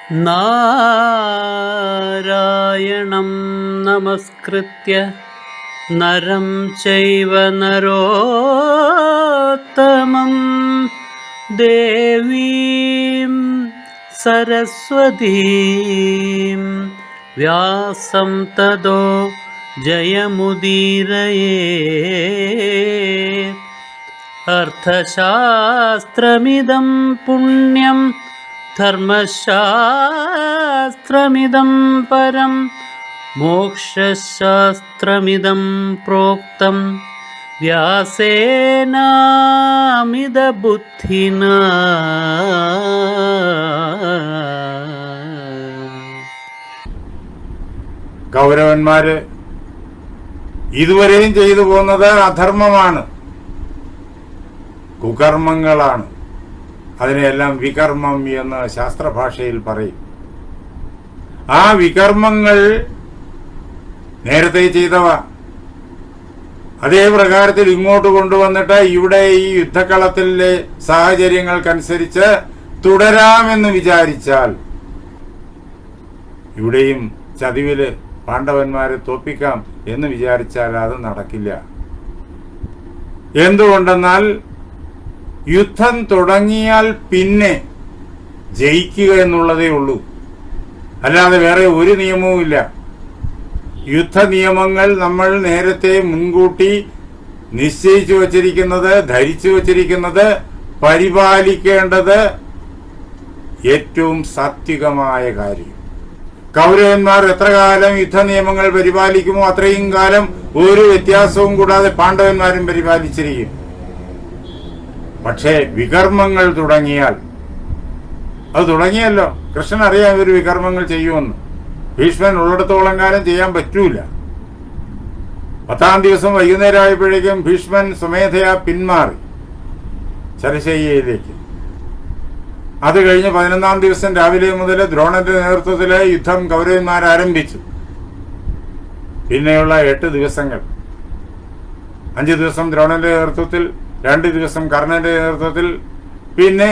നാരായണം നമസ്കൃത്യ നരം ചൈവ നരോത്തമം ദേവീം സരസ്വതീം വ്യാസം തതോ ജയമുദീരയേ. അർത്ഥശാസ്ത്രമിദം പുണ്യം ധർമ്മശാസ്ത്രമിദം പരം മോക്ഷശാസ്ത്രമിദം പ്രോക്തം വ്യാസേനാമിതബുദ്ധിനാ. കൗരവന്മാര് ഇതുവരെയും ചെയ്തു പോകുന്നത് അധർമ്മമാണ്, കുകർമ്മങ്ങളാണ്. അതിനെല്ലാം വികർമ്മം എന്ന് ശാസ്ത്രഭാഷയിൽ പറയും. ആ വികർമ്മങ്ങൾ നേരത്തെ ചെയ്തവ അതേ പ്രകാരത്തിൽ ഇങ്ങോട്ട് കൊണ്ടുവന്നിട്ട് ഇവിടെ ഈ യുദ്ധക്കളത്തിലെ സാഹചര്യങ്ങൾക്കനുസരിച്ച് തുടരാമെന്ന് വിചാരിച്ചാൽ ഇവിടെയും ചതിവില് പാണ്ഡവന്മാരെ തോൽപ്പിക്കാം എന്ന് വിചാരിച്ചാൽ അത് നടക്കില്ല. എന്തുകൊണ്ടെന്നാൽ യുദ്ധം തുടങ്ങിയാൽ പിന്നെ ജയിക്കുക എന്നുള്ളതേ ഉള്ളൂ, അല്ലാതെ വേറെ ഒരു നിയമവും ഇല്ല. യുദ്ധ നിയമങ്ങൾ നമ്മൾ നേരത്തെ മുൻകൂട്ടി നിശ്ചയിച്ചു വച്ചിരിക്കുന്നത്, ധരിച്ചു വച്ചിരിക്കുന്നത്, പരിപാലിക്കേണ്ടത് ഏറ്റവും സാത്വികമായ കാര്യം. കൗരവന്മാർ എത്ര കാലം യുദ്ധ നിയമങ്ങൾ പരിപാലിക്കുമോ അത്രയും കാലം ഒരു വ്യത്യാസവും കൂടാതെ പാണ്ഡവന്മാരും പരിപാലിച്ചിരിക്കും. പക്ഷേ വികർമ്മങ്ങൾ തുടങ്ങിയാൽ, അത് തുടങ്ങിയല്ലോ, കൃഷ്ണൻ അറിയാം ഇവർ വികർമ്മങ്ങൾ ചെയ്യുമെന്ന്. ഭീഷ്മൻ ഉള്ളിടത്തോളം കാലം ചെയ്യാൻ പറ്റൂല. 10-ാം ദിവസം വൈകുന്നേരം ആയപ്പോഴേക്കും ഭീഷ്മൻ സ്വമേധയാ പിന്മാറി ശരശയ്യയിലേക്ക്. അത് കഴിഞ്ഞ് 11-ാം ദിവസം രാവിലെ മുതൽ ദ്രോണന്റെ നേതൃത്വത്തിൽ യുദ്ധം കൗരവന്മാർ ആരംഭിച്ചു. പിന്നെയുള്ള 8 ദിവസങ്ങൾ, 5 ദിവസം ദ്രോണന്റെ നേതൃത്വത്തിൽ, 2 ദിവസം കർണന്റെ നേതൃത്വത്തിൽ, പിന്നെ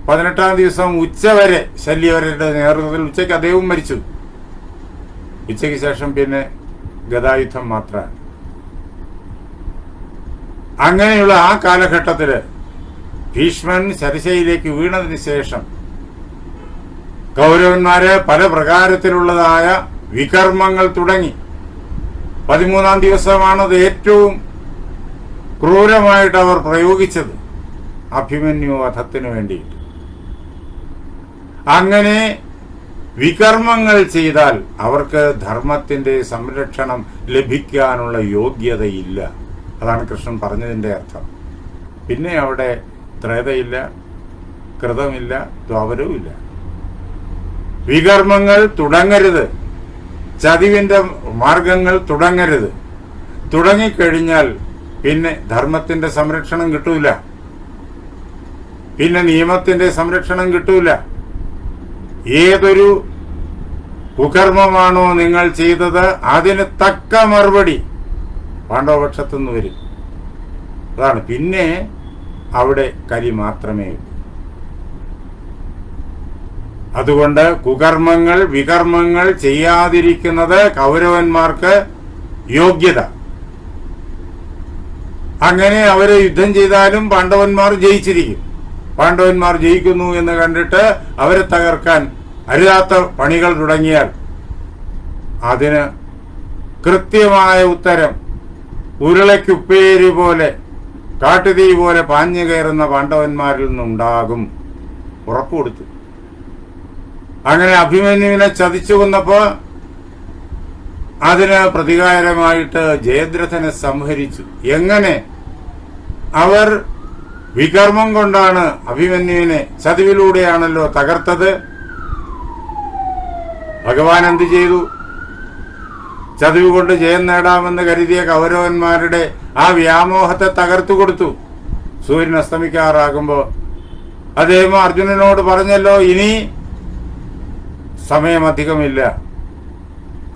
18-ാം ദിവസം ഉച്ചവരെ ശല്യവരുടെ നേതൃത്വത്തിൽ. ഉച്ചയ്ക്ക് അദ്ദേഹവും മരിച്ചു. ഉച്ചയ്ക്ക് ശേഷം പിന്നെ ഗദായുദ്ധം മാത്രമാണ്. അങ്ങനെയുള്ള ആ കാലഘട്ടത്തില് ഭീഷ്മൻ ശരശയിലേക്ക് വീണതിന് ശേഷം കൗരവന്മാര് പല പ്രകാരത്തിലുള്ളതായ വികർമ്മങ്ങൾ തുടങ്ങി. 13-ാം ദിവസമാണത് ഏറ്റവും ക്രൂരമായിട്ട് അവർ പ്രയോഗിച്ചത്, അഭിമന്യു വധത്തിനു വേണ്ടിയിട്ട്. അങ്ങനെ വികർമ്മങ്ങൾ ചെയ്താൽ അവർക്ക് ധർമ്മത്തിന്റെ സംരക്ഷണം ലഭിക്കാനുള്ള യോഗ്യതയില്ല. അതാണ് കൃഷ്ണൻ പറഞ്ഞതിന്റെ അർത്ഥം. പിന്നെ അവിടെ ത്രേതയില്ല, കൃതമില്ല, ദ്വാപരവും ഇല്ല. വികർമ്മങ്ങൾ തുടങ്ങരുത്, ചതിവിന്റെ മാർഗങ്ങൾ തുടങ്ങരുത്. തുടങ്ങിക്കഴിഞ്ഞാൽ പിന്നെ ധർമ്മത്തിന്റെ സംരക്ഷണം കിട്ടൂല, പിന്നെ നിയമത്തിന്റെ സംരക്ഷണം കിട്ടൂല. ഏതൊരു കുകർമ്മമാണോ നിങ്ങൾ ചെയ്തത് അതിന് തക്ക മറുപടി പാണ്ഡവപക്ഷത്തുനിന്ന് വരും. അതാണ്, പിന്നെ അവിടെ കലി മാത്രമേ ഉള്ളൂ. അതുകൊണ്ട് കുകർമ്മങ്ങൾ, വികർമ്മങ്ങൾ ചെയ്യാതിരിക്കുന്നത് കൗരവന്മാർക്ക് യോഗ്യത. അങ്ങനെ അവര് യുദ്ധം ചെയ്താലും പാണ്ഡവന്മാർ ജയിച്ചിരിക്കും. പാണ്ഡവന്മാർ ജയിക്കുന്നു എന്ന് കണ്ടിട്ട് അവരെ തകർക്കാൻ അരുതാത്ത പണികൾ തുടങ്ങിയാൽ അതിന് കൃത്യമായ ഉത്തരം ഉരുളയ്ക്കുപ്പേരി പോലെ, കാട്ടുതീ പോലെ പാഞ്ഞു കയറുന്ന പാണ്ഡവന്മാരിൽ നിന്നുണ്ടാകും. ഉറപ്പു കൊടുത്തു. അങ്ങനെ അഭിമന്യുവിനെ ചതിച്ചു കൊന്നപ്പോ അതിന് പ്രതികാരമായിട്ട് ജയദ്രഥനെ സംഹരിച്ചു. എങ്ങനെ? അവർ വികർമ്മം കൊണ്ടാണ് അഭിമന്യുവിനെ, ചതിവിലൂടെയാണല്ലോ തകർത്തത്. ഭഗവാൻ എന്ത് ചെയ്തു? ചതിവ് കൊണ്ട് ജയം നേടാമെന്ന് കരുതിയ കൗരവന്മാരുടെ ആ വ്യാമോഹത്തെ തകർത്തു കൊടുത്തു. സൂര്യൻ അസ്തമിക്കാറാകുമ്പോ അദ്ദേഹം അർജുനനോട് പറഞ്ഞല്ലോ, ഇനി സമയമധികമില്ല,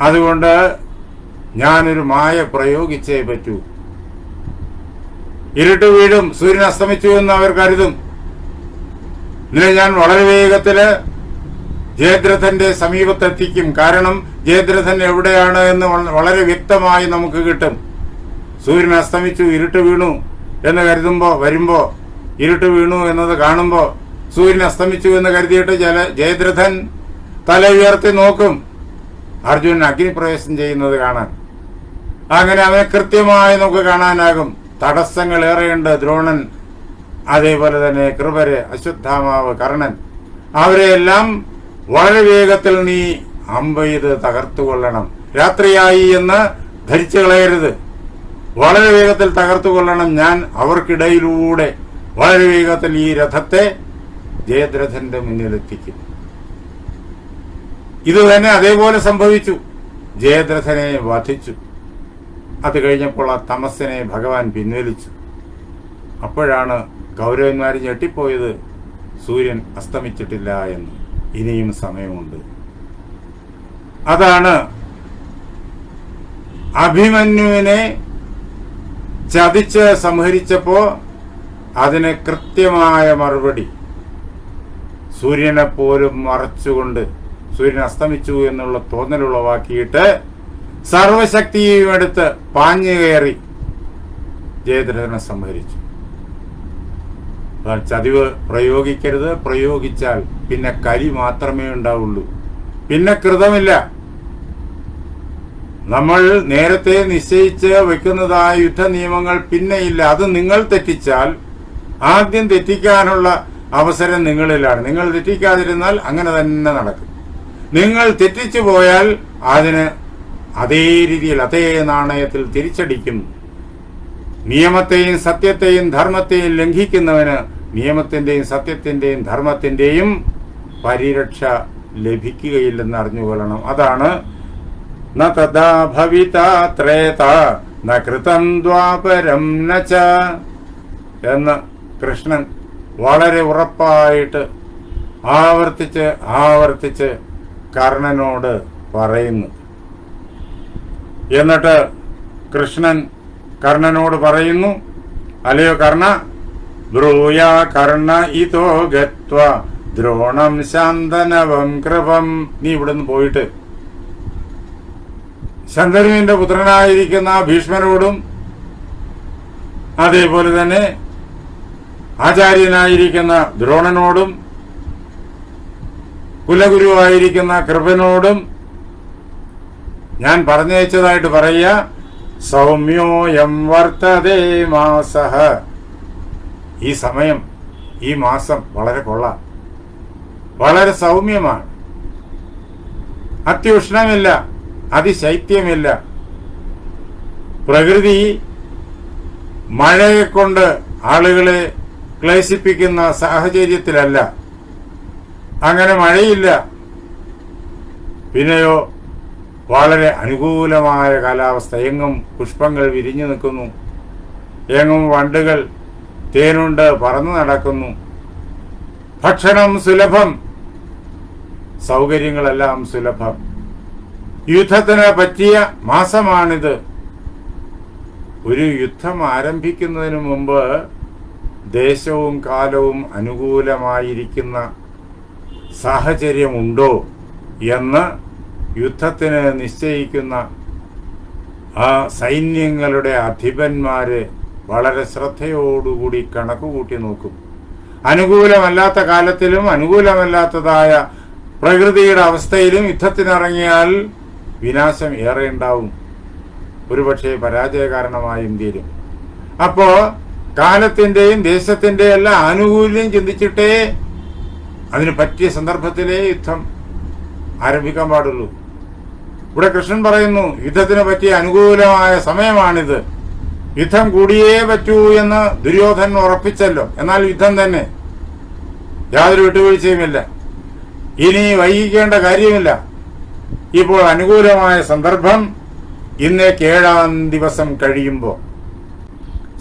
അതുകൊണ്ട് ഞാനൊരു മായ പ്രയോഗിച്ചേ പറ്റൂ. ഇരുട്ട് വീടും, സൂര്യൻ അസ്തമിച്ചു എന്ന് അവർ കരുതും. ഇതിനെ ഞാൻ വളരെ വേഗത്തില് ജയദ്രഥന്റെ സമീപത്തെത്തിക്കും. കാരണം ജയദ്രഥൻ എവിടെയാണ് എന്ന് വളരെ വ്യക്തമായി നമുക്ക് കിട്ടും. സൂര്യൻ അസ്തമിച്ചു, ഇരുട്ട് വീണു എന്ന് വരുമ്പോ ഇരുട്ട് വീണു എന്നത് കാണുമ്പോ സൂര്യൻ അസ്തമിച്ചു എന്ന് കരുതിയിട്ട് ജയദ്രഥൻ തല ഉയർത്തി നോക്കും. അർജുനൻ അഗ്നിപ്രവേശം ചെയ്യുന്നത് കാണാൻ. അങ്ങനെ അവനെ കൃത്യമായി നമുക്ക് കാണാനാകും. തടസ്സങ്ങൾ ഏറെയുണ്ട്. ദ്രോണൻ, അതേപോലെ തന്നെ കൃപര്, അശ്വത്ഥാമാവ്, കർണൻ, അവരെയെല്ലാം വളരെ വേഗത്തിൽ നീ അമ്പെയ്ത് തകർത്തുകൊള്ളണം. രാത്രിയായി എന്ന് ധരിച്ചു കളയരുത്. വളരെ വേഗത്തിൽ തകർത്തുകൊള്ളണം. ഞാൻ അവർക്കിടയിലൂടെ വളരെ വേഗത്തിൽ ഈ രഥത്തെ ജയദ്രഥന്റെ മുന്നിലെത്തിക്കും. ഇത് തന്നെ അതേപോലെ സംഭവിച്ചു. ജയദ്രഥനെ വധിച്ചു. അത് കഴിഞ്ഞപ്പോൾ ആ തമസ്സിനെ ഭഗവാൻ പിൻവലിച്ചു. അപ്പോഴാണ് കൗരവന്മാർ ഞെട്ടിപ്പോയത്, സൂര്യൻ അസ്തമിച്ചിട്ടില്ല എന്ന്. ഇനിയും സമയമുണ്ട്. അതാണ് അഭിമന്യുവിനെ ചതിച്ച് സംഹരിച്ചപ്പോ അതിന് കൃത്യമായ മറുപടി സൂര്യനെ പോലും മറച്ചുകൊണ്ട് സൂര്യൻ അസ്തമിച്ചു എന്നുള്ള തോന്നലുളവാക്കിയിട്ട് സർവശക്തിയും എടുത്ത് പാഞ്ഞു കയറി ജയദ്രഥനെ സംഹരിച്ചു. ചതിവ് പ്രയോഗിക്കരുത്. പ്രയോഗിച്ചാൽ പിന്നെ കരി മാത്രമേ ഉണ്ടാവുള്ളൂ, പിന്നെ കൃതമില്ല. നമ്മൾ നേരത്തെ നിശ്ചയിച്ച് വെക്കുന്നതായ യുദ്ധ നിയമങ്ങൾ പിന്നെയില്ല. അത് നിങ്ങൾ തെറ്റിച്ചാൽ ആദ്യം തെറ്റിക്കാനുള്ള അവസരം നിങ്ങളിലാണ്. നിങ്ങൾ തെറ്റിക്കാതിരുന്നാൽ അങ്ങനെ തന്നെ നടക്കും. നിങ്ങൾ തെറ്റിച്ചു പോയാൽ അതിന് അതേ രീതിയിൽ അതേ നാണയത്തിൽ തിരിച്ചടിക്കും. നിയമത്തെയും സത്യത്തെയും ധർമ്മത്തെയും ലംഘിക്കുന്നവന് നിയമത്തിന്റെയും സത്യത്തിന്റെയും ധർമ്മത്തിന്റെയും പരിരക്ഷ ലഭിക്കുകയില്ലെന്ന് അറിഞ്ഞുകൊള്ളണം. അതാണ് ന തഥാ ഭവിത ത്രേത ന കൃതം ദ്വാപരം നച എന്ന് കൃഷ്ണൻ വളരെ ഉറപ്പായിട്ട് ആവർത്തിച്ച് കർണനോട് പറയുന്നു. എന്നിട്ട് കൃഷ്ണൻ കർണനോട് പറയുന്നു, അല്ലയോ കർണ, ബ്രൂയ കർണ ഇതോ ഗത്വ ദ്രോണം ശാന്തനവം കൃപം. നീ ഇവിടുന്ന് പോയിട്ട് ശന്തനുവിന്റെ പുത്രനായിരിക്കുന്ന ഭീഷ്മനോടും അതേപോലെ തന്നെ ആചാര്യനായിരിക്കുന്ന ദ്രോണനോടും കുലഗുരുവായിരിക്കുന്ന കൃപനോടും ഞാൻ പറഞ്ഞയച്ചതായിട്ട് പറയുക, സൗമ്യോയം വർത്തതേ മാസഃ. ഈ സമയം, ഈ മാസം വളരെ കൊള്ളാം, വളരെ സൗമ്യമാണ്. അത്യുഷ്ണമില്ല, അതിശൈത്യമില്ല. പ്രകൃതി മഴയെ കൊണ്ട് ആളുകളെ ക്ലേശിപ്പിക്കുന്ന സാഹചര്യത്തിലല്ല. അങ്ങനെ മഴയില്ല. പിന്നെയോ വളരെ അനുകൂലമായ കാലാവസ്ഥ. എങ്ങും പുഷ്പങ്ങൾ വിരിഞ്ഞു നിൽക്കുന്നു, എങ്ങും വണ്ടുകൾ തേനുണ്ട് പറന്നു നടക്കുന്നു. ഭക്ഷണം സുലഭം, സൗകര്യങ്ങളെല്ലാം സുലഭം. യുദ്ധത്തിന് പറ്റിയ മാസമാണിത്. ഒരു യുദ്ധം ആരംഭിക്കുന്നതിന് മുമ്പ് ദേശവും കാലവും അനുകൂലമായിരിക്കുന്ന സാഹചര്യമുണ്ടോ എന്ന് യുദ്ധത്തിന് നിശ്ചയിക്കുന്ന ആ സൈന്യങ്ങളുടെ അധിപന്മാര് വളരെ ശ്രദ്ധയോടുകൂടി കണക്കുകൂട്ടി നോക്കും. അനുകൂലമല്ലാത്ത കാലത്തിലും അനുകൂലമല്ലാത്തതായ പ്രകൃതിയുടെ അവസ്ഥയിലും യുദ്ധത്തിനിറങ്ങിയാൽ വിനാശം ഏറെ ഉണ്ടാവും, ഒരുപക്ഷെ പരാജയകാരണമായും തീരും. അപ്പോ കാലത്തിന്റെയും ദേശത്തിന്റെയും എല്ലാം ആനുകൂല്യം ചിന്തിച്ചിട്ടേ അതിന് പറ്റിയ സന്ദർഭത്തിലേ യുദ്ധം ആരംഭിക്കാൻ പാടുള്ളൂ. ഇവിടെ കൃഷ്ണൻ പറയുന്നു, യുദ്ധത്തിന് പറ്റിയ അനുകൂലമായ സമയമാണിത്. യുദ്ധം കൂടിയേ പറ്റൂ എന്ന് ദുര്യോധനൻ ഉറപ്പിച്ചല്ലോ. എന്നാൽ യുദ്ധം തന്നെ, യാതൊരു വിട്ടുവീഴ്ചയുമില്ല. ഇനി വൈകിക്കേണ്ട കാര്യമില്ല. ഇപ്പോൾ അനുകൂലമായ സന്ദർഭം ഇന്നേക്ക് 7-ാം ദിവസം കഴിയുമ്പോൾ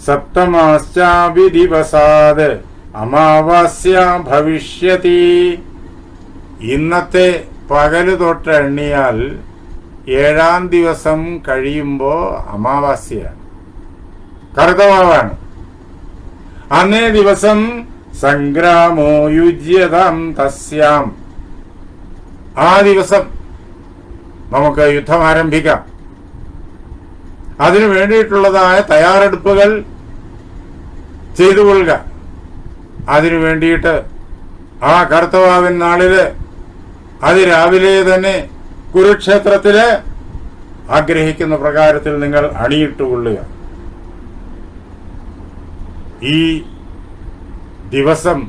സപ്തമാശ്ചാപി ദിവസാത് അമാവാസ്യ ഭവിഷ്യതി. ഇന്നത്തെ പകല് തൊട്ട് എണ്ണിയാൽ 7-ാം ദിവസം കഴിയുമ്പോ അമാവാസ്യയാണ്, കറുത്തവാവാണ്. അന്നേ ദിവസം സംഗ്രാമോ യുജ്യതാം തസ്യാം ആ ദിവസം നമുക്ക് യുദ്ധം ആരംഭിക്കാം. അതിനു വേണ്ടിയിട്ടുള്ളതായ തയ്യാറെടുപ്പുകൾ ചെയ്തുകൊള്ളുക. അതിനു വേണ്ടിയിട്ട് ആ കർത്തവാവിൻ നാളില് അതിരാവിലെ തന്നെ കുരുക്ഷേത്രത്തില് ആഗ്രഹിക്കുന്ന പ്രകാരത്തിൽ നിങ്ങൾ അണിയിട്ടുകൊള്ളുക. ഈ ദിവസം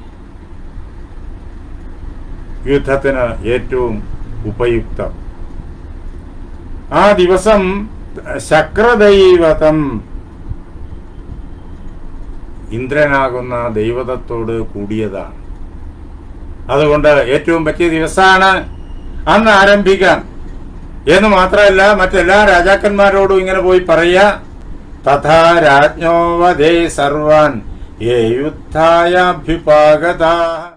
യുദ്ധത്തിന് ഏറ്റവും ഉപയുക്തം. ആ ദിവസം ശക്രദൈവതം, ഇന്ദ്രനാകുന്ന ദൈവതത്തോട് കൂടിയതാണ്. അതുകൊണ്ട് ഏറ്റവും പറ്റിയ ദിവസമാണ് അന്ന് ആരംഭിക്കാൻ എന്ന് മാത്രമല്ല, മറ്റെല്ലാ രാജാക്കന്മാരോടും ഇങ്ങനെ പോയി പറയുക, തഥാ രാജ്ഞോ വദേ സർവാൻ യേ യുദ്ധായാഭ്യുപാഗതാഃ.